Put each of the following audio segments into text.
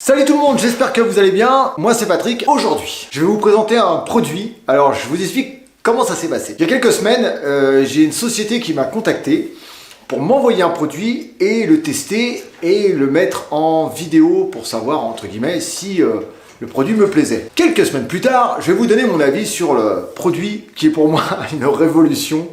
Salut tout le monde, j'espère que vous allez bien. Moi c'est Patrick. Aujourd'hui, je vais vous présenter un produit. Alors je vous explique comment ça s'est passé. Il y a quelques semaines, j'ai une société qui m'a contacté pour m'envoyer un produit et le tester et le mettre en vidéo pour savoir entre guillemets si le produit me plaisait. Quelques semaines plus tard, je vais vous donner mon avis sur le produit qui est pour moi une révolution.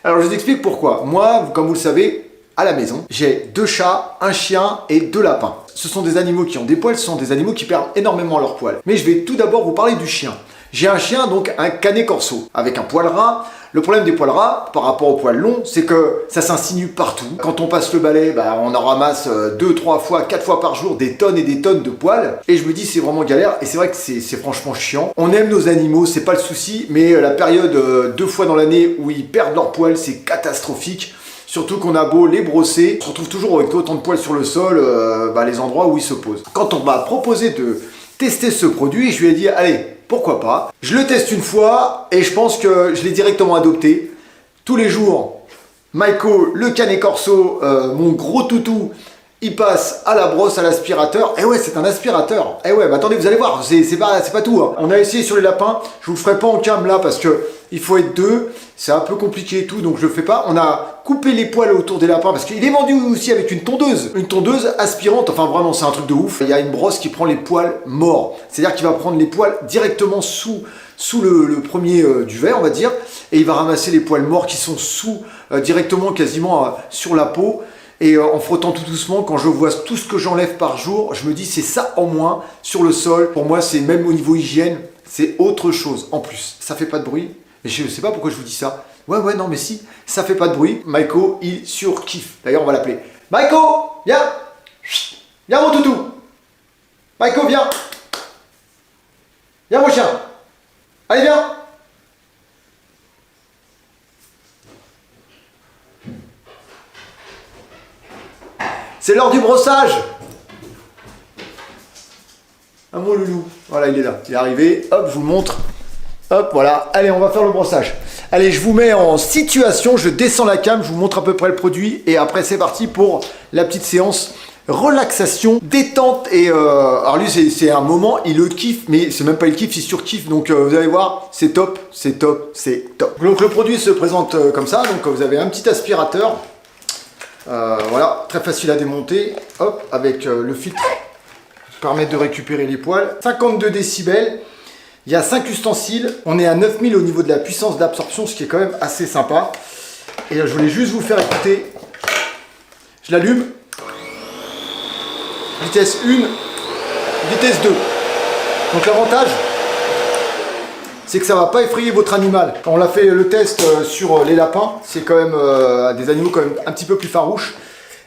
Alors je vous explique pourquoi. Moi, comme vous le savez, à la maison, j'ai 2 chats, un chien et 2 lapins. Ce sont des animaux qui ont des poils, ce sont des animaux qui perdent énormément leurs poils. Mais je vais tout d'abord vous parler du chien. J'ai un chien, donc un canet corso, avec un poil ras. Le problème des poils ras, par rapport aux poils longs, c'est que ça s'insinue partout. Quand on passe le balai, on en ramasse 2, 3 fois, 4 fois par jour des tonnes et des tonnes de poils. Et je me dis, c'est vraiment galère. Et c'est vrai que c'est franchement chiant. On aime nos animaux, c'est pas le souci. Mais la période 2 fois dans l'année où ils perdent leurs poils, c'est catastrophique. Surtout qu'on a beau les brosser, on se retrouve toujours avec autant de poils sur le sol, les endroits où ils se posent. Quand on m'a proposé de tester ce produit, je lui ai dit, allez, pourquoi pas. Je le teste une fois et je pense que je l'ai directement adopté. Tous les jours, Maiko, le canet corso, mon gros toutou, il passe à la brosse, à l'aspirateur. Et ouais, c'est un aspirateur. Et ouais, attendez, vous allez voir, c'est pas tout. Hein. On a essayé sur les lapins. Je vous ferai pas en cam là parce que il faut être 2. C'est un peu compliqué et tout, donc je le fais pas. On a coupé les poils autour des lapins parce qu'il est vendu aussi avec une tondeuse. Une tondeuse aspirante. Enfin, vraiment, c'est un truc de ouf. Il y a une brosse qui prend les poils morts. C'est-à-dire qu'il va prendre les poils directement sous le premier duvet, on va dire. Et il va ramasser les poils morts qui sont directement quasiment sur la peau. Et en frottant tout doucement, quand je vois tout ce que j'enlève par jour, je me dis c'est ça en moins sur le sol. Pour moi, c'est même au niveau hygiène, c'est autre chose. En plus, ça fait pas de bruit. Et je sais pas pourquoi je vous dis ça. Ouais, non, mais si, ça fait pas de bruit. Maiko, il surkiffe. D'ailleurs, on va l'appeler. Maiko, viens. Viens mon toutou. Maiko, viens. Viens mon chien. Allez, viens. C'est l'heure du brossage. Ah mon loulou. Voilà, il est là. Il est arrivé. Hop, je vous le montre. Hop, voilà. Allez, on va faire le brossage. Allez, je vous mets en situation. Je descends la cam. Je vous montre à peu près le produit. Et après, c'est parti pour la petite séance relaxation, détente. Et alors lui, c'est un moment. Il le kiffe. Mais c'est même pas il kiffe, il surkiffe. Donc, vous allez voir, c'est top. C'est top. C'est top. Donc, le produit se présente comme ça. Donc, vous avez un petit aspirateur. Voilà, très facile à démonter, hop, avec le filtre qui permet de récupérer les poils. 52 décibels, il y a 5 ustensiles, on est à 9000 au niveau de la puissance d'absorption, ce qui est quand même assez sympa. Et je voulais juste vous faire écouter, je l'allume, vitesse 1, vitesse 2. Donc l'avantage, c'est que ça va pas effrayer votre animal. Quand on a fait le test sur les lapins, c'est quand même des animaux quand même un petit peu plus farouches.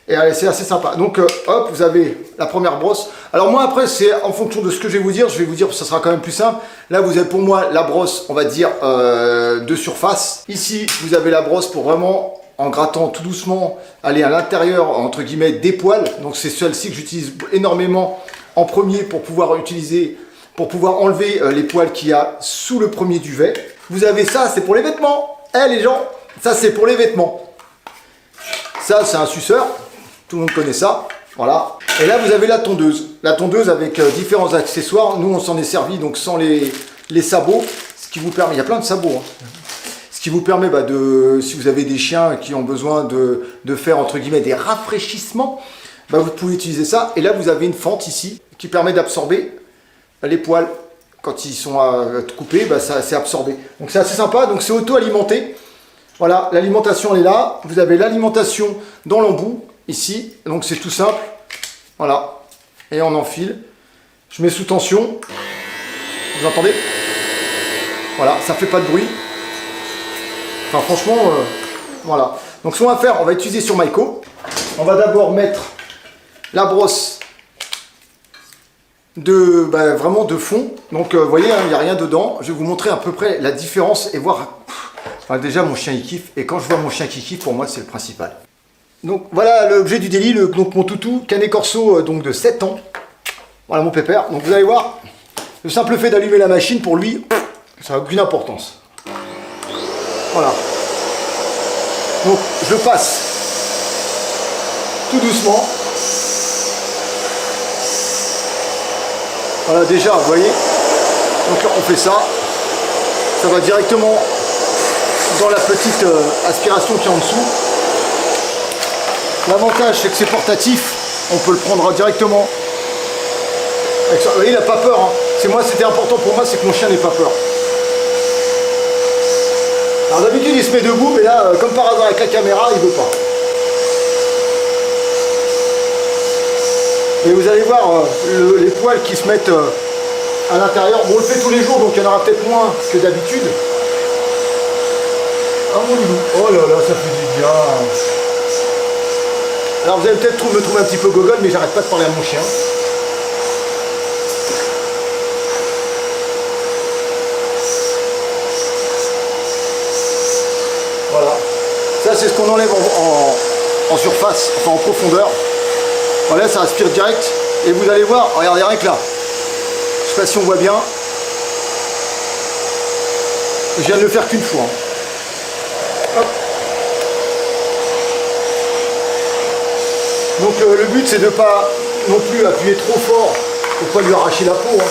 Et c'est assez sympa. Donc hop, vous avez la première brosse. Alors moi après, c'est en fonction de ce que je vais vous dire que ça sera quand même plus simple. Là, vous avez pour moi la brosse, on va dire, de surface. Ici, vous avez la brosse pour vraiment, en grattant tout doucement, aller à l'intérieur, entre guillemets, des poils. Donc c'est celle-ci que j'utilise énormément en premier pour pouvoir enlever les poils qu'il y a sous le premier duvet. Vous avez ça, c'est pour les vêtements. Les gens, ça c'est pour les vêtements. Ça c'est un suceur, tout le monde connaît ça. Voilà. Et là vous avez la tondeuse. La tondeuse avec différents accessoires. Nous on s'en est servi donc sans les sabots. Ce qui vous permet, il y a plein de sabots. Hein. Ce qui vous permet si vous avez des chiens qui ont besoin de faire entre guillemets des rafraîchissements, vous pouvez utiliser ça. Et là vous avez une fente ici qui permet d'absorber les poils, quand ils sont coupés, c'est absorbé. Donc c'est assez sympa, donc c'est auto-alimenté. Voilà, l'alimentation elle est là. Vous avez l'alimentation dans l'embout, ici. Donc c'est tout simple. Voilà. Et on enfile. Je mets sous tension. Vous entendez? Voilà, ça fait pas de bruit. Enfin franchement, voilà. Donc ce qu'on va faire, on va utiliser sur Maiko. On va d'abord mettre la brosse vraiment de fond. Donc vous voyez, il n'y a rien dedans. Je vais vous montrer à peu près la différence et voir. Déjà mon chien il kiffe, et quand je vois mon chien qui kiffe, pour moi c'est le principal. Donc voilà l'objet du délit, donc mon toutou, canet corso donc de 7 ans. Voilà mon pépère. Donc vous allez voir, le simple fait d'allumer la machine pour lui, ça n'a aucune importance. Voilà. Donc je passe tout doucement. Voilà, déjà, vous voyez. Donc là, on fait ça. Ça va directement dans la petite aspiration qui est en dessous. L'avantage, c'est que c'est portatif. On peut le prendre directement. Avec ça. Vous voyez, il n'a pas peur. Hein. C'était important pour moi, c'est que mon chien n'ait pas peur. Alors d'habitude, il se met debout, mais là, comme par hasard avec la caméra, il ne veut pas. Et vous allez voir les poils qui se mettent à l'intérieur. Bon, on le fait tous les jours, donc il y en aura peut-être moins que d'habitude. Ah mon loup. Oh là là, ça fait du bien. Alors vous allez peut-être me trouver un petit peu gogol, mais j'arrête pas de parler à mon chien. Voilà. Ça c'est ce qu'on enlève en surface, enfin en profondeur. Voilà, ça aspire direct. Et vous allez voir, regardez rien que là. Je sais pas si on voit bien. Je viens de le faire qu'une fois. Hop. Donc le but c'est de ne pas non plus appuyer trop fort pour pas lui arracher la peau. Hein.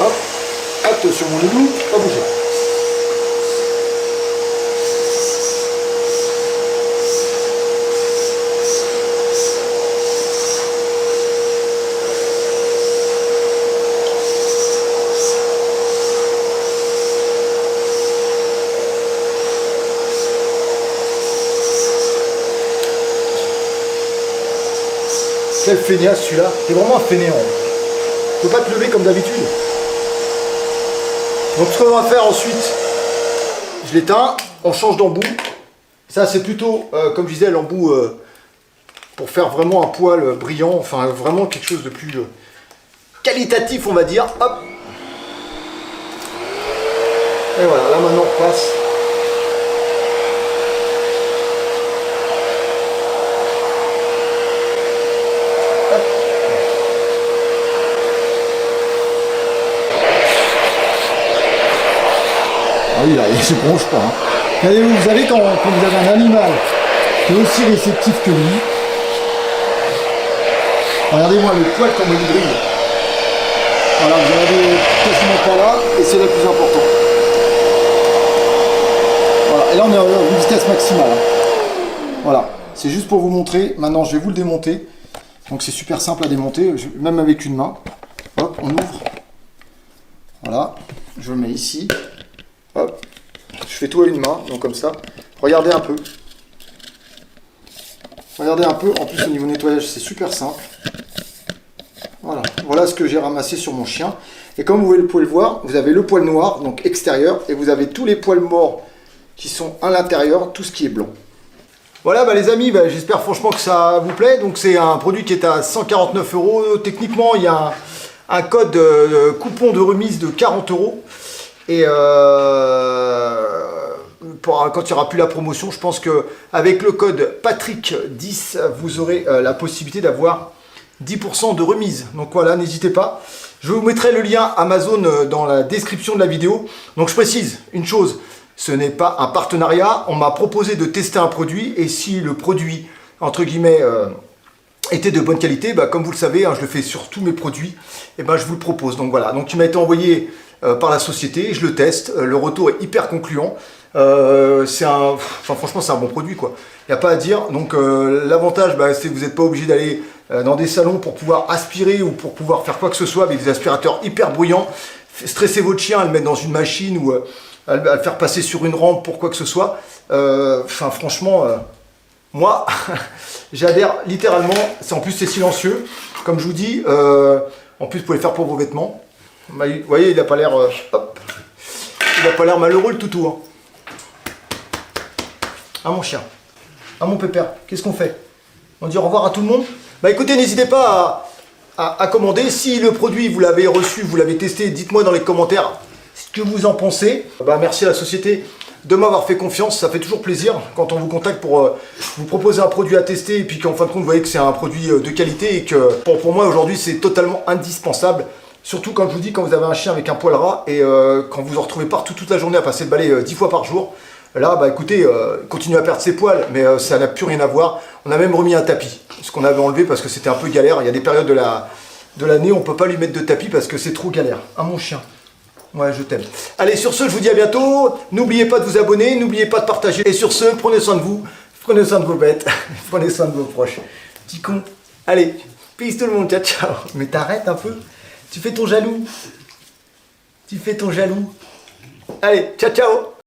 Hop, attention mon loulou, pas bouger. Quel feignasse celui-là, t'es vraiment un fainéant. Tu peux pas te lever comme d'habitude. Donc ce qu'on va faire ensuite, je l'éteins, on change d'embout. Ça c'est plutôt, comme je disais, l'embout pour faire vraiment un poil brillant, enfin vraiment quelque chose de plus qualitatif on va dire. Hop. Et voilà, là maintenant on repasse. Ah oui, là, il se bronche pas. Hein. Regardez-vous, vous savez quand vous avez un animal qui est aussi réceptif que lui, regardez-moi le poil comme il brille. Voilà, vous avez quasiment pas là, et c'est le plus important. Voilà, et là on est à une vitesse maximale. Hein. Voilà, c'est juste pour vous montrer. Maintenant, je vais vous le démonter. Donc c'est super simple à démonter, même avec une main. Hop, on ouvre. Voilà, je le mets ici. Hop, je fais tout à une main, donc comme ça. Regardez un peu. Regardez un peu, en plus au niveau nettoyage c'est super simple. Voilà, voilà ce que j'ai ramassé sur mon chien. Et comme vous pouvez le voir, vous avez le poil noir, donc extérieur, et vous avez tous les poils morts qui sont à l'intérieur, tout ce qui est blanc. Voilà bah les amis, bah, j'espère franchement que ça vous plaît. Donc c'est un produit qui est à 149 €. Techniquement il y a un code coupon de remise de 40 €. Et quand il n'y aura plus la promotion, je pense qu'avec le code Patrick10, vous aurez la possibilité d'avoir 10% de remise. Donc voilà, n'hésitez pas. Je vous mettrai le lien Amazon dans la description de la vidéo. Donc je précise une chose, ce n'est pas un partenariat. On m'a proposé de tester un produit et si le produit, entre guillemets, était de bonne qualité, bah, comme vous le savez, hein, je le fais sur tous mes produits, et ben je vous le propose. Donc voilà, donc il m'a été envoyé par la société, je le teste, le retour est hyper concluant. Franchement c'est un bon produit quoi, il n'y a pas à dire. Donc l'avantage bah, c'est que vous n'êtes pas obligé d'aller dans des salons pour pouvoir aspirer ou pour pouvoir faire quoi que ce soit avec des aspirateurs hyper bruyants, stresser votre chien à le mettre dans une machine ou à le faire passer sur une rampe pour quoi que ce soit. Franchement moi j'adhère littéralement. En plus c'est silencieux comme je vous dis, en plus vous pouvez le faire pour vos vêtements. Vous voyez, il n'a pas l'air il n'a pas l'air malheureux le toutou. Hein. Ah mon chien, ah mon pépère, qu'est-ce qu'on fait? On dit au revoir à tout le monde? Bah écoutez, n'hésitez pas à commander. Si le produit vous l'avez reçu, vous l'avez testé, dites-moi dans les commentaires ce que vous en pensez. Bah merci à la société de m'avoir fait confiance, ça fait toujours plaisir quand on vous contacte pour vous proposer un produit à tester et puis qu'en fin de compte vous voyez que c'est un produit de qualité et que pour moi aujourd'hui c'est totalement indispensable. Surtout quand je vous dis, quand vous avez un chien avec un poil ras et quand vous vous retrouvez partout toute la journée à passer le balai 10 fois par jour. Là, bah écoutez, il continue à perdre ses poils, mais ça n'a plus rien à voir. On a même remis un tapis, ce qu'on avait enlevé parce que c'était un peu galère. Il y a des périodes de l'année où on peut pas lui mettre de tapis parce que c'est trop galère. Ah mon chien. Ouais, je t'aime. Allez, sur ce, je vous dis à bientôt. N'oubliez pas de vous abonner, n'oubliez pas de partager. Et sur ce, prenez soin de vous, prenez soin de vos bêtes, prenez soin de vos proches. Petit con. Allez, peace tout le monde, ciao, ciao. Mais t'arrêtes un peu. Tu fais ton jaloux. Tu fais ton jaloux. Allez, ciao, ciao.